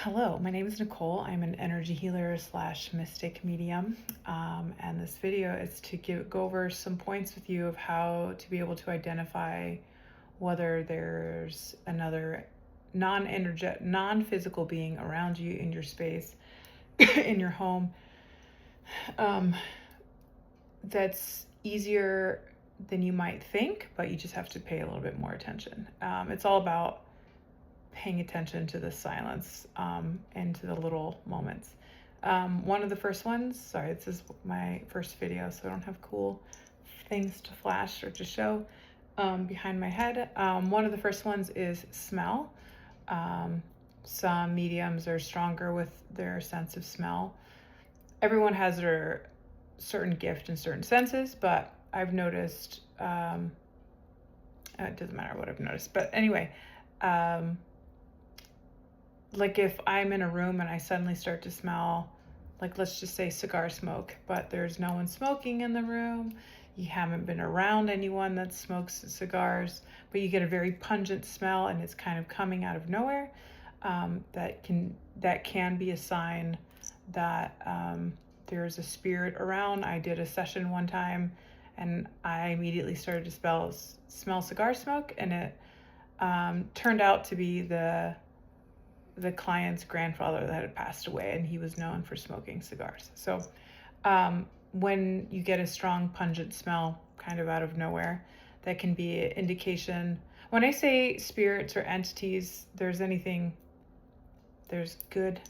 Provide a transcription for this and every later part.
Hello, my name is Nicole. I'm an energy healer slash mystic medium. And this video is to go over some points with you of how to be able to identify whether there's another non-physical being around you in your space, in your home, um, that's easier than you might think, but you just have to pay a little bit more attention. It's all about paying attention to the silence and to the little moments. One of the first ones, sorry, this is my first video, so I don't have cool things to flash or to show behind my head. One of the first ones is smell. Some mediums are stronger with their sense of smell. Everyone has their certain gift and certain senses, but I've noticed, it doesn't matter what I've noticed, but anyway, like if I'm in a room and I suddenly start to smell, like let's just say cigar smoke, but there's no one smoking in the room, you haven't been around anyone that smokes cigars, but you get a very pungent smell and it's kind of coming out of nowhere, that can be a sign that there's a spirit around. I did a session one time and I immediately started to smell cigar smoke, and it turned out to be the client's grandfather that had passed away, and he was known for smoking cigars. So when you get a strong pungent smell kind of out of nowhere, that can be an indication. When I say spirits or entities, there's good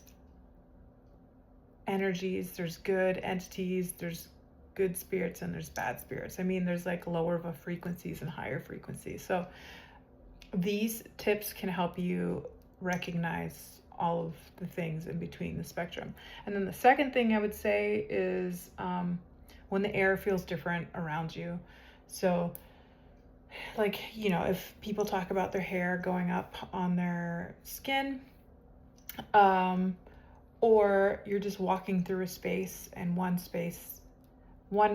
energies, there's good entities, there's good spirits, and there's bad spirits. I mean, there's like lower frequencies and higher frequencies. So these tips can help you recognize all of the things in between the spectrum. And then the second thing I would say is when the air feels different around you. So like, if people talk about their hair going up on their skin, or you're just walking through a space and one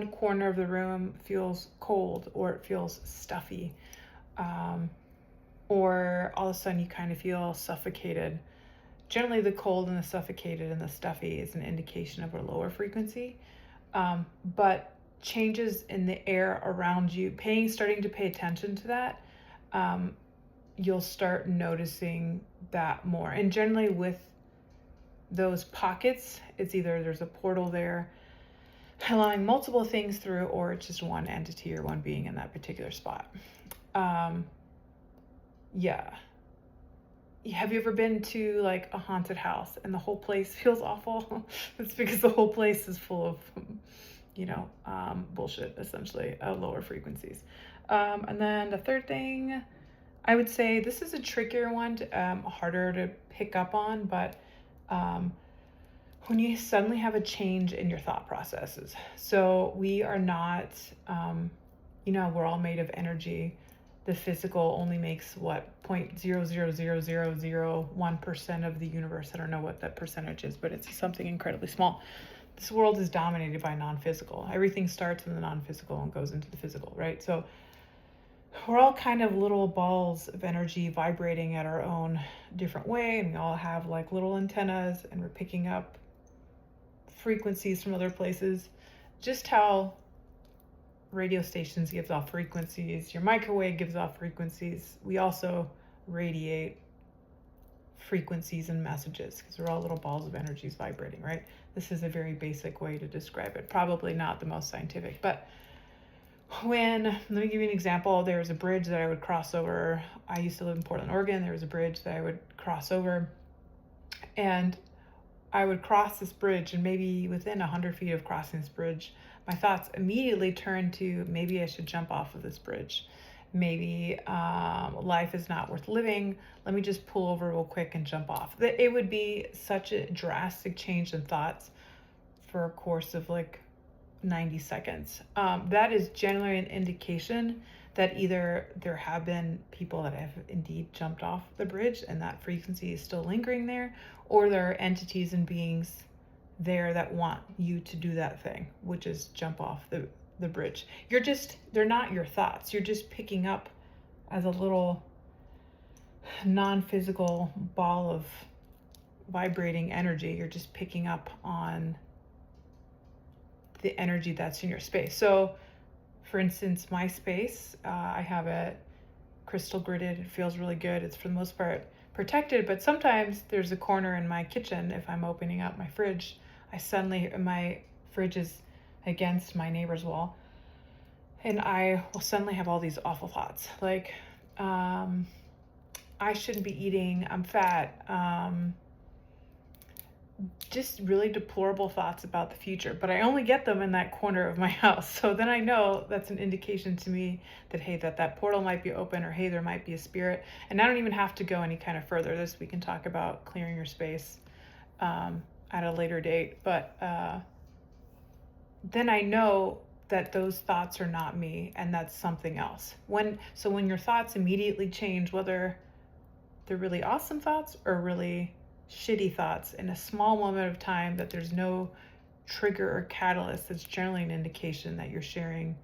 corner of the room feels cold or it feels stuffy, or all of a sudden you kind of feel suffocated. Generally, the cold and the suffocated and the stuffy is an indication of a lower frequency. But changes in the air around you, starting to pay attention to that, you'll start noticing that more. And generally with those pockets, it's either there's a portal there allowing multiple things through, or it's just one entity or one being in that particular spot. Yeah. Have you ever been to like a haunted house and the whole place feels awful? It's because the whole place is full of, bullshit, essentially, lower frequencies. And then the third thing, I would say this is a trickier one, harder to pick up on, but when you suddenly have a change in your thought processes. So we are not, we're all made of energy. The physical only makes what 0.0000001% of the universe. I don't know what that percentage is, but it's something incredibly small. This world is dominated by non-physical. Everything starts in the non-physical and goes into the physical, right? So we're all kind of little balls of energy vibrating at our own different way, and we all have like little antennas, and we're picking up frequencies from other places. Just how radio stations gives off frequencies, your microwave gives off frequencies, we also radiate frequencies and messages because we're all little balls of energies vibrating, right? This is a very basic way to describe it, probably not the most scientific, but let me give you an example. There was a bridge that I would cross over. I used to live in Portland, Oregon. There was a bridge that I would cross over, and I would cross this bridge, and maybe within 100 feet of crossing this bridge, my thoughts immediately turned to maybe I should jump off of this bridge. Maybe life is not worth living. Let me just pull over real quick and jump off. It would be such a drastic change in thoughts for a course of like 90 seconds. That is generally an indication that either there have been people that have indeed jumped off the bridge and that frequency is still lingering there, or there are entities and beings there that want you to do that thing, which is jump off the bridge. They're not your thoughts. You're just picking up as a little non-physical ball of vibrating energy. You're just picking up on the energy that's in your space. So, for instance, my space, I have it crystal gridded. It feels really good. It's for the most part protected, but sometimes there's a corner in my kitchen. If I'm opening up my fridge, my fridge is against my neighbor's wall, and I will suddenly have all these awful thoughts like, I shouldn't be eating, I'm fat, just really deplorable thoughts about the future. But I only get them in that corner of my house. So then I know that's an indication to me that, hey, that portal might be open, or hey, there might be a spirit. And I don't even have to go any kind of further. We can talk about clearing your space at a later date. But then I know that those thoughts are not me, and that's something else. When your thoughts immediately change, whether they're really awesome thoughts or really shitty thoughts in a small moment of time, that there's no trigger or catalyst, that's generally an indication that you're sharing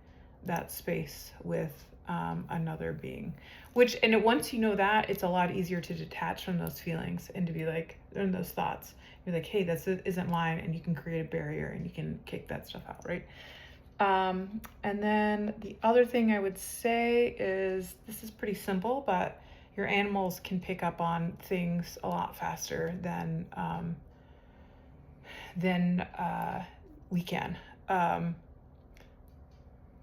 that space with another being. Once you know that, it's a lot easier to detach from those feelings and to be like, in those thoughts, you're like, hey, this isn't mine, and you can create a barrier and you can kick that stuff out, right? And then the other thing I would say is, this is pretty simple, but your animals can pick up on things a lot faster than we can.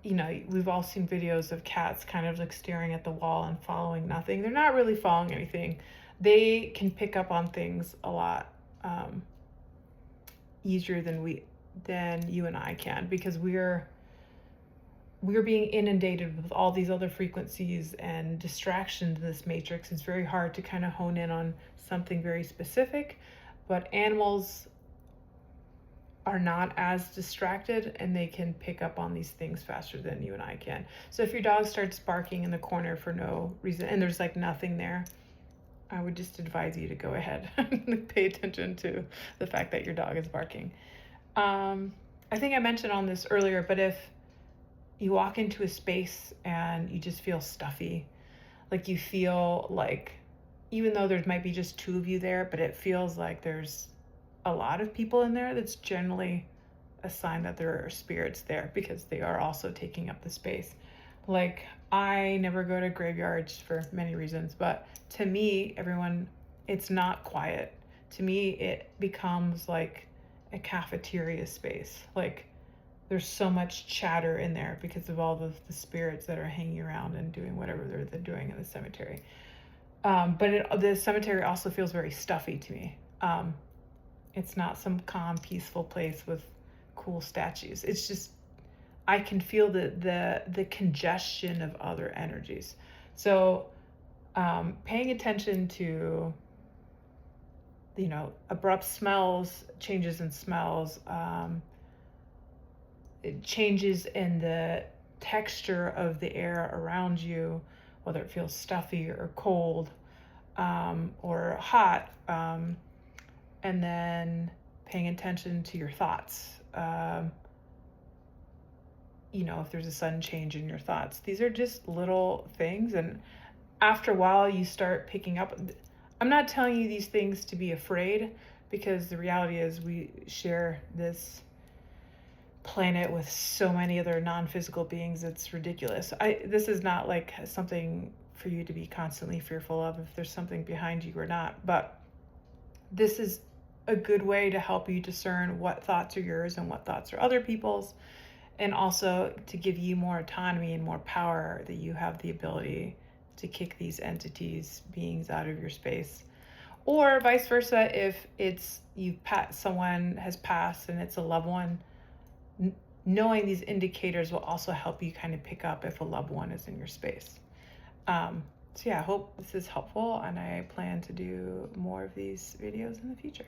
We've all seen videos of cats kind of like staring at the wall and following nothing. They're not really following anything. They can pick up on things a lot easier than you and I can, because we're being inundated with all these other frequencies and distractions in this matrix. It's very hard to kind of hone in on something very specific, but animals are not as distracted, and they can pick up on these things faster than you and I can. So if your dog starts barking in the corner for no reason, and there's like nothing there, I would just advise you to go ahead and pay attention to the fact that your dog is barking. I think I mentioned on this earlier, but if you walk into a space and you just feel stuffy, like you feel like, even though there might be just two of you there, but it feels like there's a lot of people in there, that's generally a sign that there are spirits there, because they are also taking up the space. Like, I never go to graveyards for many reasons, but to me, it's not quiet. To me, it becomes like a cafeteria space. Like, there's so much chatter in there because of all of the spirits that are hanging around and doing whatever they're doing in the cemetery. But the cemetery also feels very stuffy to me. It's not some calm, peaceful place with cool statues. It's just, I can feel the congestion of other energies. So paying attention to, abrupt smells, changes in smells, changes in the texture of the air around you, whether it feels stuffy or cold or hot, and then paying attention to your thoughts. If there's a sudden change in your thoughts, these are just little things, and after a while you start picking up. I'm not telling you these things to be afraid, because the reality is we share this planet with so many other non-physical beings. It's ridiculous. This is not like something for you to be constantly fearful of, if there's something behind you or not, but this is a good way to help you discern what thoughts are yours and what thoughts are other people's, and also to give you more autonomy and more power, that you have the ability to kick these entities, beings, out of your space. Or vice versa, if someone has passed and it's a loved one, knowing these indicators will also help you kind of pick up if a loved one is in your space. So yeah, I hope this is helpful, and I plan to do more of these videos in the future.